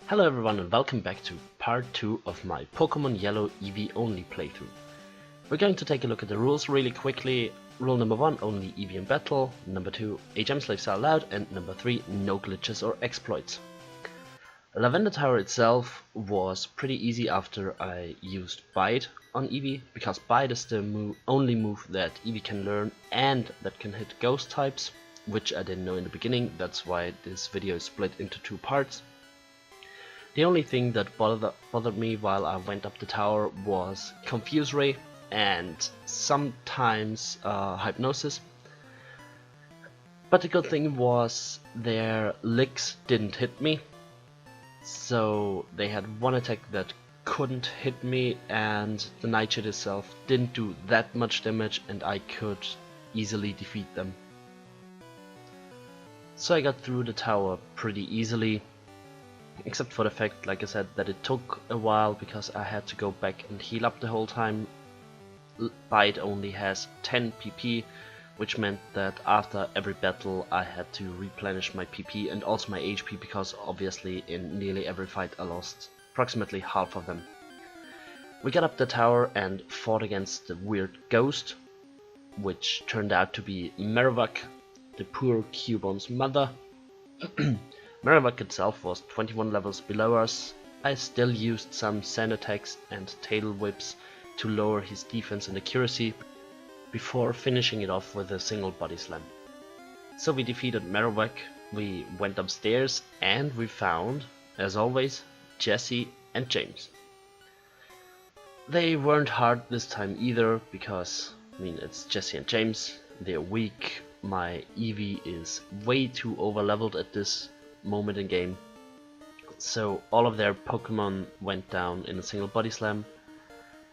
Hello everyone and welcome back to part 2 of my Pokémon Yellow Eevee only playthrough. We're going to take a look at the rules really quickly. Rule number 1, only Eevee in battle. Number 2, HM slaves are allowed. And number 3, no glitches or exploits. Lavender Tower itself was pretty easy after I used Bite on Eevee, because Bite is the only move that Eevee can learn and that can hit ghost types, which I didn't know in the beginning. That's why this video is split into 2 parts. The only thing that bothered me while I went up the tower was Confuse Ray and sometimes Hypnosis. But the good thing was their licks didn't hit me, so they had one attack that couldn't hit me, and the Nightshade itself didn't do that much damage and I could easily defeat them. So I got through the tower pretty easily. Except for the fact, like I said, that it took a while because I had to go back and heal up the whole time. Bite only has 10 PP, which meant that after every battle I had to replenish my PP and also my HP, because obviously in nearly every fight I lost approximately half of them. We got up the tower and fought against the weird ghost, which turned out to be Marowak, the poor Cubone's mother. Marowak itself was 21 levels below us. I still used some sand attacks and tail whips to lower his defense and accuracy before finishing it off with a single body slam. So we defeated Marowak, we went upstairs and we found, as always, Jesse and James. They weren't hard this time either, because, I mean, it's Jesse and James, they're weak. My Eevee is way too over leveled at this moment in game, so all of their Pokemon went down in a single body slam.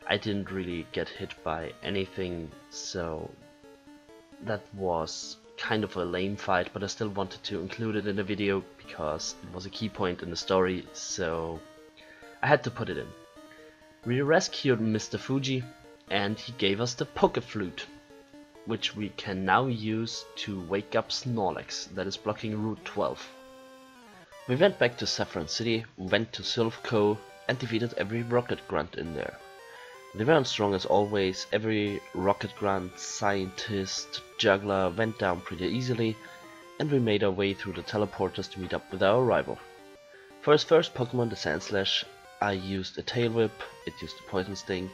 I didn't really get hit by anything, so that was kind of a lame fight, but I still wanted to include it in the video because it was a key point in the story, so I had to put it in. We rescued Mr. Fuji and he gave us the Poké-Flute, which we can now use to wake up Snorlax that is blocking Route 12. We went back to Saffron City, went to Sylph Co and defeated every Rocket Grunt in there. They weren't strong as always. Every Rocket Grunt, Scientist, Juggler went down pretty easily, and we made our way through the teleporters to meet up with our rival. For his first Pokemon, the Sandslash, I used a Tail Whip, it used a Poison Sting,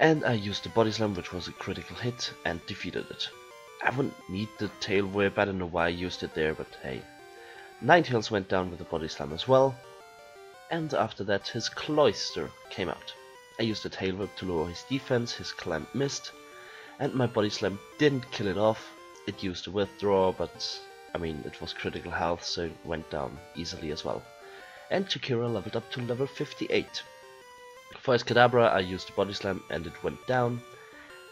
and I used a Body Slam, which was a critical hit, and defeated it. I wouldn't need the Tail Whip, I don't know why I used it there, but hey. Ninetales went down with a Body Slam as well, and after that his Cloyster came out. I used a Tail Whip to lower his defense, his Clamp missed, and my Body Slam didn't kill it off. It used a Withdraw, but I mean, it was critical health, so it went down easily as well. And Shakira leveled up to level 58. For his Kadabra I used a Body Slam and it went down,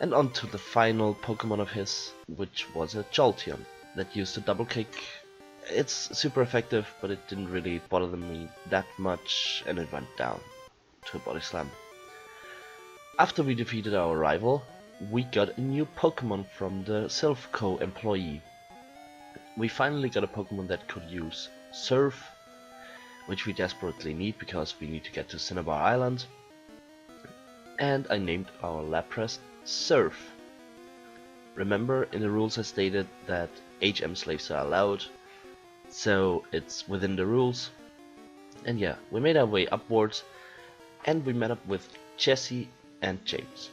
and on to the final Pokemon of his, which was a Jolteon that used a Double Kick. It's super effective, but it didn't really bother me that much, and it went down to a Body Slam. After we defeated our rival, we got a new Pokemon from the Sylph Co employee. We finally got a Pokemon that could use Surf, which we desperately need because we need to get to Cinnabar Island. And I named our Lapras Surf. Remember, in the rules I stated that HM slaves are allowed, so it's within the rules. And yeah, we made our way upwards and we met up with Jesse and James.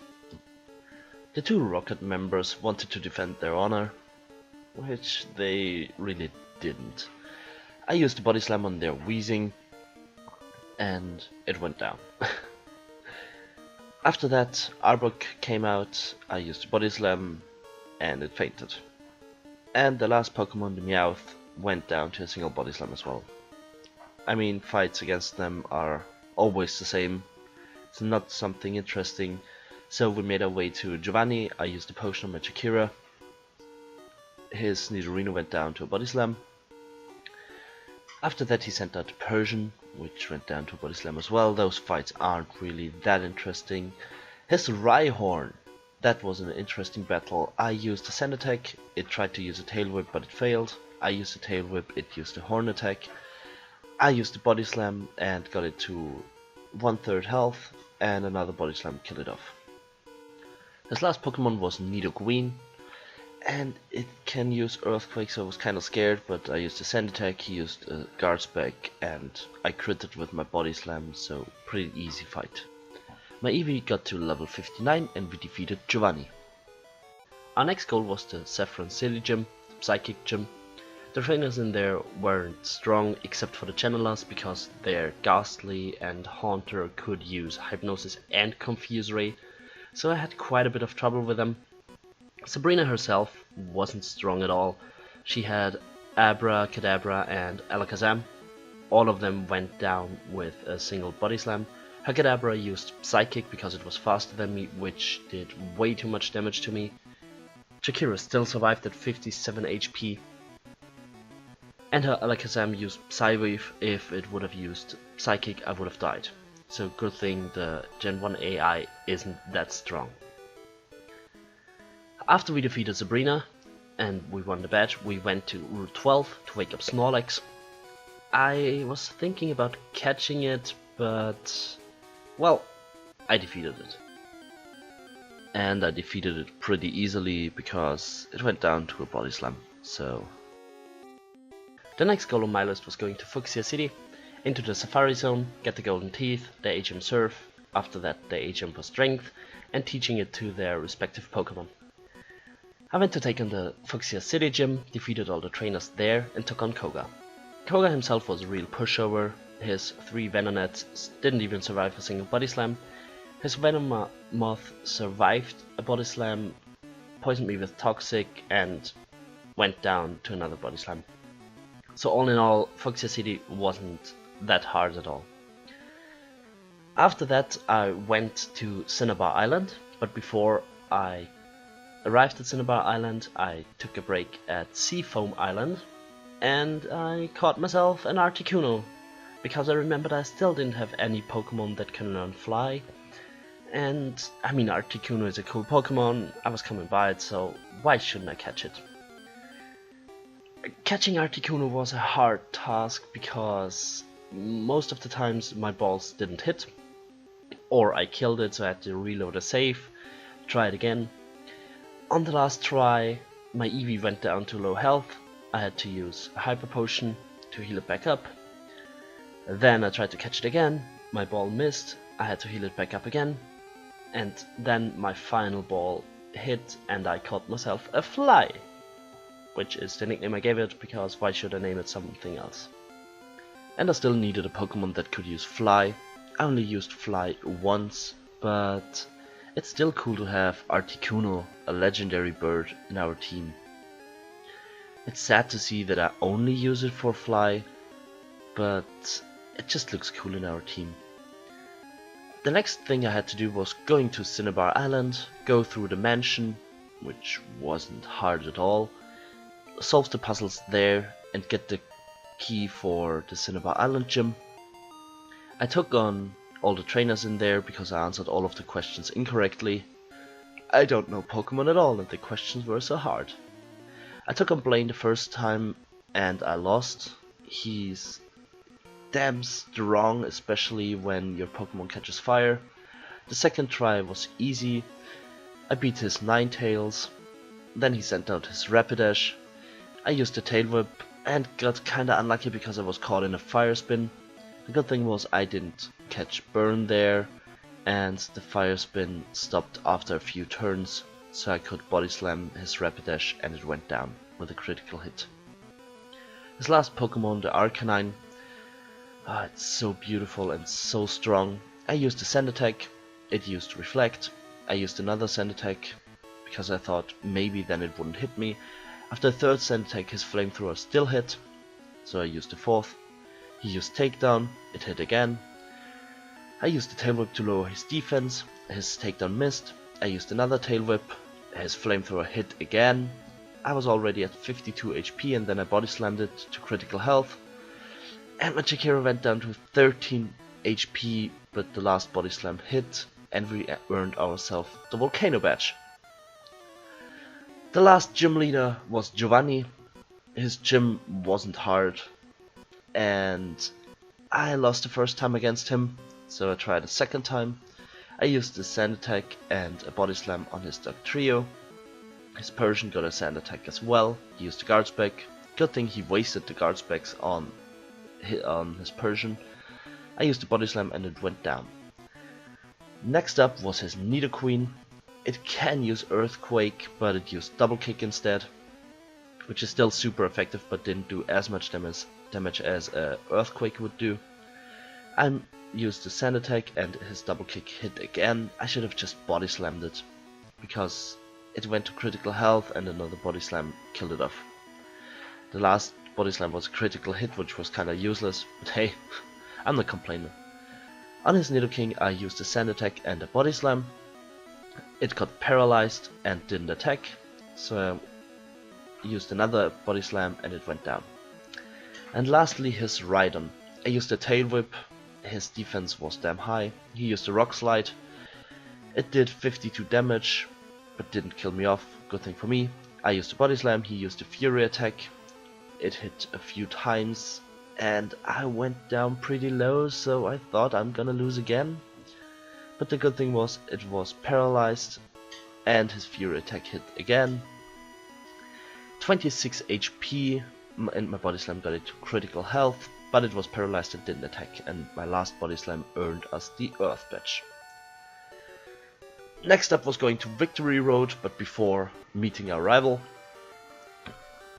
The 2 Rocket members wanted to defend their honor, which they really didn't. I used a Body Slam on their Wheezing and it went down. After that, Arbok came out, I used a Body Slam and it fainted. And the last Pokemon, the Meowth, went down to a single Body Slam as well. I mean, fights against them are always the same. It's not something interesting. So we made our way to Giovanni. I used a potion on my Shakira. His Nidorino went down to a Body Slam. After that he sent out Persian, which went down to a Body Slam as well. Those fights aren't really that interesting. His Rhyhorn, that was an interesting battle. I used a Sand Attack. It tried to use a Tail Whip, but it failed. I used a Tail Whip, it used a Horn Attack. I used the body slam and got it to 1/3 health, and another body slam killed it off. His last Pokemon was Nidoqueen, and it can use Earthquake, so I was kinda scared, but I used a Sand Attack, he used a Guard Spec, and I critted with my body slam, so pretty easy fight. My Eevee got to level 59 and we defeated Giovanni. Our next goal was the Saffron City Gym, Psychic Gym. The trainers in there weren't strong except for the channelers because their Ghastly and Haunter could use Hypnosis and Confuse Ray, so I had quite a bit of trouble with them. Sabrina herself wasn't strong at all. She had Abra, Kadabra and Alakazam. All of them went down with a single body slam. Her Kadabra used Psychic because it was faster than me, which did way too much damage to me. Shakira still survived at 57 HP. And her Alakazam used Psywave. If it would have used Psychic, I would have died. So good thing the Gen 1 AI isn't that strong. After we defeated Sabrina and we won the badge, we went to Route 12 to wake up Snorlax. I was thinking about catching it, but well, I defeated it. And I defeated it pretty easily because it went down to a body slam, so... The next goal on my list was going to Fuchsia City, into the Safari Zone, get the Golden Teeth, the HM Surf, after that the HM for Strength, and teaching it to their respective Pokemon. I went to take on the Fuchsia City Gym, defeated all the trainers there, and took on Koga. Koga himself was a real pushover. His 3 Venonats didn't even survive a single body slam. His Venomoth survived a body slam, poisoned me with Toxic, and went down to another body slam. So all in all, Fuchsia City wasn't that hard at all. After that I went to Cinnabar Island, but before I arrived at Cinnabar Island I took a break at Seafoam Island and I caught myself an Articuno, because I remembered I still didn't have any Pokemon that can learn Fly. And I mean, Articuno is a cool Pokemon, I was coming by it, so why shouldn't I catch it? Catching Articuno was a hard task because most of the times my balls didn't hit, or I killed it so I had to reload a save, try it again. On the last try my Eevee went down to low health, I had to use a Hyper Potion to heal it back up. Then I tried to catch it again, my ball missed, I had to heal it back up again. And then my final ball hit and I caught myself a Fly, which is the nickname I gave it because why should I name it something else? And I still needed a Pokemon that could use Fly. I only used Fly once, but it's still cool to have Articuno, a legendary bird, in our team. It's sad to see that I only use it for Fly, but it just looks cool in our team. The next thing I had to do was going to Cinnabar Island, go through the mansion, which wasn't hard at all, solve the puzzles there and get the key for the Cinnabar Island gym. I took on all the trainers in there because I answered all of the questions incorrectly. I don't know Pokemon at all and the questions were so hard. I took on Blaine the first time and I lost. He's damn strong, especially when your Pokemon catches fire. The second try was easy. I beat his Ninetales. Then he sent out his Rapidash. I used the Tail Whip and got kinda unlucky because I was caught in a Fire Spin. The good thing was I didn't catch Burn there, and the Fire Spin stopped after a few turns, so I could Body Slam his Rapidash and it went down with a critical hit. His last Pokemon, the Arcanine, it's so beautiful and so strong. I used a Sand Attack, it used Reflect. I used another Sand Attack because I thought maybe then it wouldn't hit me. After the third Sand Attack his Flamethrower still hit, so I used the fourth. He used Takedown, it hit again. I used the Tail Whip to lower his defense, his Takedown missed. I used another Tail Whip, his Flamethrower hit again. I was already at 52 HP and then I Body Slammed it to critical health. And my Shakira went down to 13 HP, but the last Body Slam hit and we earned ourselves the Volcano Badge. The last gym leader was Giovanni. His gym wasn't hard and I lost the first time against him, so I tried a second time. I used the sand attack and a body slam on his Duck Trio. His Persian got a sand attack as well. He used the guard spec. Good thing he wasted the guard specs on his Persian. I used the body slam and it went down. Next up was his Nidoqueen. It can use Earthquake, but it used double kick instead, which is still super effective but didn't do as much damage as Earthquake would do. I used the sand attack and his double kick hit again. I should have just body slammed it, because it went to critical health and another body slam killed it off. The last body slam was a critical hit, which was kinda useless, but hey, I'm not complaining. On his Nidoking I used a sand attack and a body slam. It got paralyzed and didn't attack, so I used another body slam and it went down. And lastly his Rhydon. I used a tail whip. His defense was damn high. He used a rock slide. It did 52 damage, but didn't kill me off. Good thing for me. I used a body slam. He used a fury attack. It hit a few times and I went down pretty low, so I thought I'm gonna lose again. But the good thing was it was paralyzed and his fury attack hit again. 26 HP and my body slam got it to critical health, but it was paralyzed and didn't attack, and my last body slam earned us the Earth Badge. Next up was going to Victory Road, but before meeting our rival,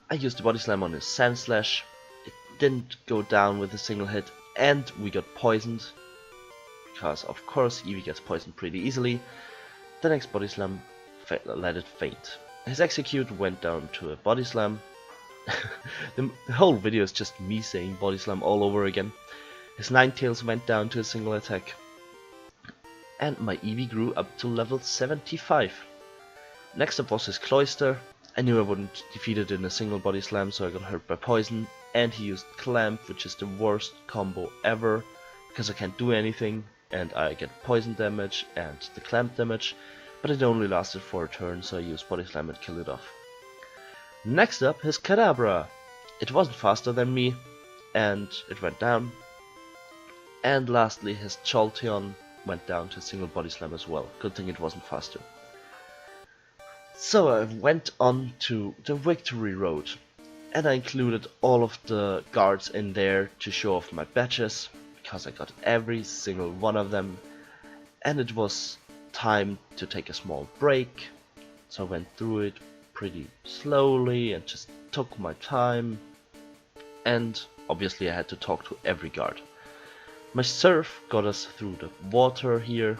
I used the body slam on his Sand Slash. It didn't go down with a single hit and we got poisoned, because of course Eevee gets poisoned pretty easily. The next body slam let it faint. His Execute went down to a body slam. The whole video is just me saying body slam all over again. His Ninetales went down to a single attack. And my Eevee grew up to level 75. Next up was his Cloyster. I knew I wouldn't defeat it in a single body slam, so I got hurt by poison. And he used Clamp, which is the worst combo ever, because I can't do anything and I get poison damage and the clamp damage, but it only lasted for a turn, so I used body slam and killed it off. Next up, his Kadabra. It wasn't faster than me and it went down. And lastly, his Jolteon went down to a single body slam as well. Good thing it wasn't faster. So I went on to the Victory Road, and I included all of the guards in there to show off my badges, because I got every single one of them, and it was time to take a small break, so I went through it pretty slowly and just took my time, and obviously I had to talk to every guard. My Surf got us through the water here,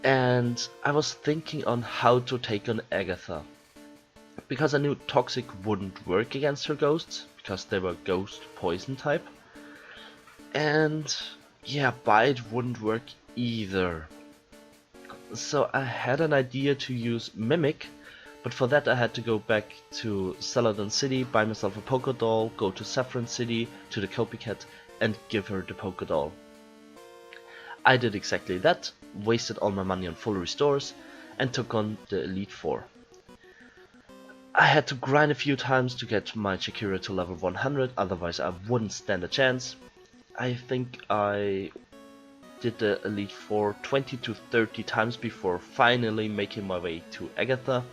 and I was thinking on how to take on Agatha, because I knew Toxic wouldn't work against her ghosts, because they were ghost poison type, and yeah, Bite wouldn't work either. So I had an idea to use Mimic, but for that I had to go back to Celadon City, buy myself a Pokédoll, go to Saffron City, to the Copycat, and give her the Pokédoll. I did exactly that, wasted all my money on full restores, and took on the Elite Four. I had to grind a few times to get my Shakira to level 100, otherwise I wouldn't stand a chance. I think I did the Elite Four 20 to 30 times before finally making my way to Agatha.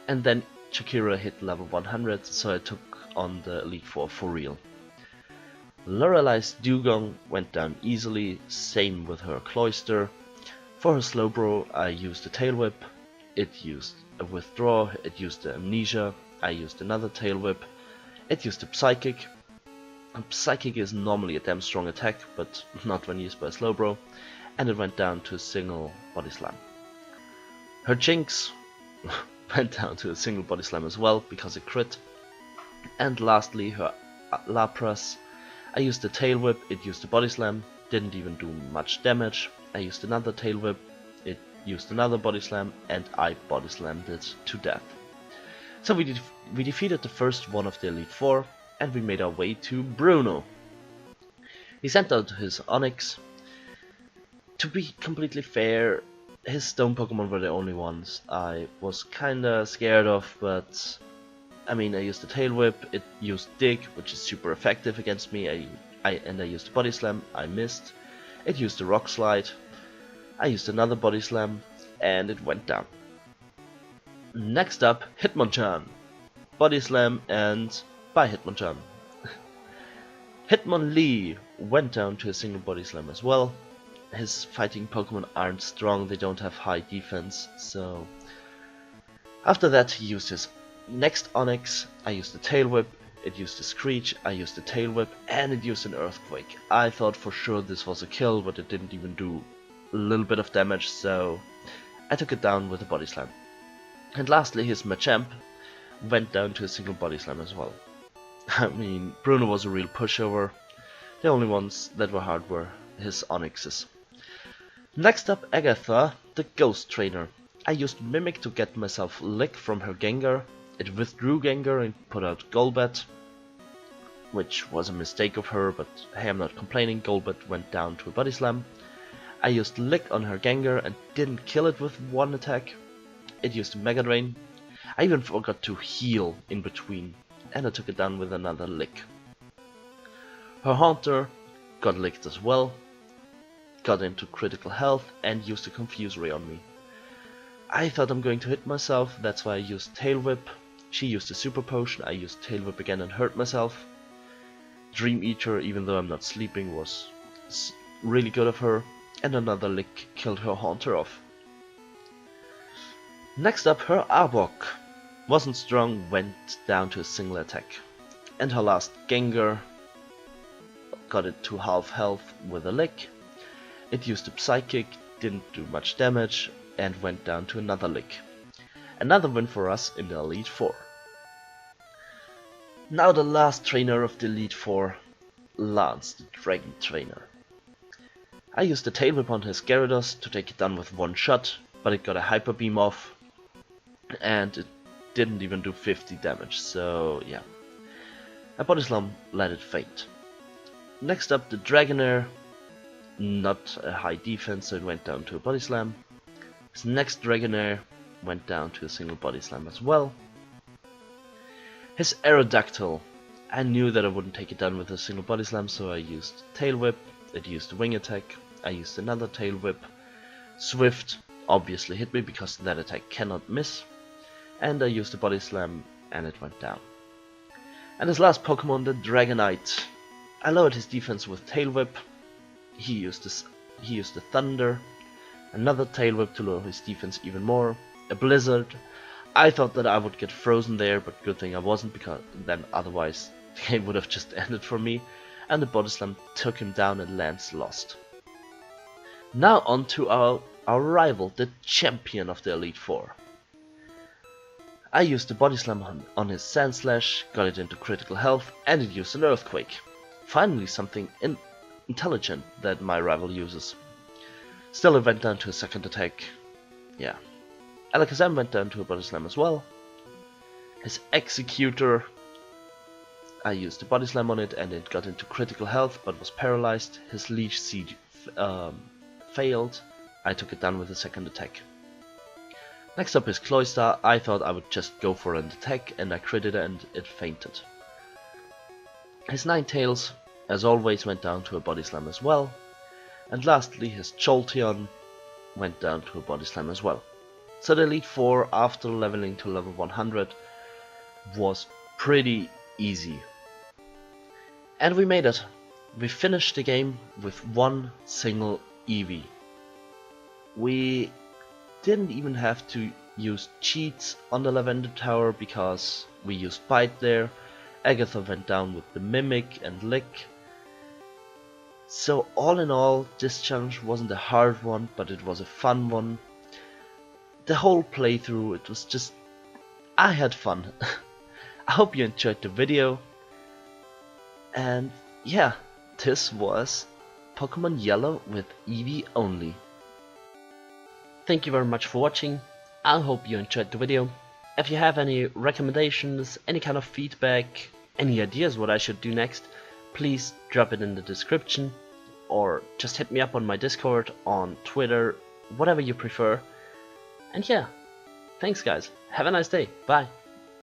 And then Shakira hit level 100, so I took on the Elite Four for real. Lorelai's Dugong went down easily, same with her Cloyster. For her Slowbro I used the Tail Whip, it used a Withdraw, it used the Amnesia, I used another Tail Whip, it used the Psychic. Psychic is normally a damn strong attack, but not when used by a Slowbro, and it went down to a single body slam. Her Jinx went down to a single body slam as well, because it crit. And lastly, her Lapras. I used the Tail Whip, it used the body slam, didn't even do much damage. I used another Tail Whip, it used another body slam, and I body slammed it to death. So we defeated the first one of the Elite Four, and we made our way to Bruno. He sent out his Onix. To be completely fair, his Stone Pokemon were the only ones I was kinda scared of, but I mean, I used the Tail Whip, it used Dig, which is super effective against me, I used the Body Slam, I missed. It used the Rock Slide, I used another Body Slam, and it went down. Next up, Hitmonchan. Body Slam and bye Hitmonchan. Hitmonlee went down to a single Body Slam as well. His fighting Pokemon aren't strong, they don't have high defense, so... After that he used his next Onix, I used the Tail Whip, it used the Screech, I used the Tail Whip, and it used an Earthquake. I thought for sure this was a kill, but it didn't even do a little bit of damage, so I took it down with a Body Slam. And lastly, his Machamp went down to a single Body Slam as well. I mean, Bruno was a real pushover. The only ones that were hard were his Onixes. Next up, Agatha, the Ghost Trainer. I used Mimic to get myself Lick from her Gengar. It withdrew Gengar and put out Golbat, which was a mistake of her, but hey, I'm not complaining. Golbat went down to a Body Slam. I used Lick on her Gengar and didn't kill it with one attack. It used Mega Drain. I even forgot to heal in between, and I took it down with another Lick. Her Haunter got licked as well, got into critical health, and used a Confuse Ray on me. I thought I'm going to hit myself, that's why I used Tail Whip. She used a Super Potion, I used Tail Whip again and hurt myself. Dream Eater, even though I'm not sleeping, was really good of her, and another Lick killed her Haunter off. Next up, her Arbok. Wasn't strong, went down to a single attack. And her last Gengar got it to half health with a Lick. It used a Psychic, didn't do much damage, and went down to another Lick. Another win for us in the Elite Four. Now the last trainer of the Elite Four, Lance, the Dragon Trainer. I used the Tail Whip on his Gyarados to take it down with one shot, but it got a Hyper Beam off, and it didn't even do 50 damage, so yeah. A Body Slam let it faint. Next up, the Dragonair. Not a high defense, so it went down to a Body Slam. His next Dragonair went down to a single Body Slam as well. His Aerodactyl. I knew that I wouldn't take it down with a single Body Slam, so I used Tail Whip. It used a Wing Attack. I used another Tail Whip. Swift obviously hit me because that attack cannot miss. And I used a Body Slam and it went down. And his last Pokemon, the Dragonite. I lowered his defense with Tail Whip. He used the Thunder. Another Tail Whip to lower his defense even more. A Blizzard. I thought that I would get frozen there, but good thing I wasn't, because then otherwise the game would have just ended for me. And the Body Slam took him down and Lance lost. Now on to our rival, the champion of the Elite Four. I used the Body Slam on his Sandslash, got it into critical health, and it used an Earthquake. Finally something intelligent that my rival uses. Still it went down to a second attack. Yeah. Alakazam went down to a Body Slam as well. His Executor, I used the Body Slam on it and it got into critical health but was paralyzed. His Leech Seed failed. I took it down with a second attack. Next up is Cloyster. I thought I would just go for an attack and I critted and it fainted. His Ninetales, as always, went down to a Body Slam as well. And lastly, his Jolteon went down to a Body Slam as well. So the Elite Four, after leveling to level 100, was pretty easy. And we made it. We finished the game with one single Eevee. We didn't even have to use cheats on the Lavender Tower because we used Bite there. Agatha went down with the Mimic and Lick. So all in all, this challenge wasn't a hard one, but it was a fun one. The whole playthrough, it was just... I had fun. I hope you enjoyed the video. And yeah, this was Pokémon Yellow with Eevee only. Thank you very much for watching. I hope you enjoyed the video. If you have any recommendations, any kind of feedback, any ideas what I should do next, please drop it in the description or just hit me up on my Discord, on Twitter, whatever you prefer. And yeah, thanks guys. Have a nice day. Bye.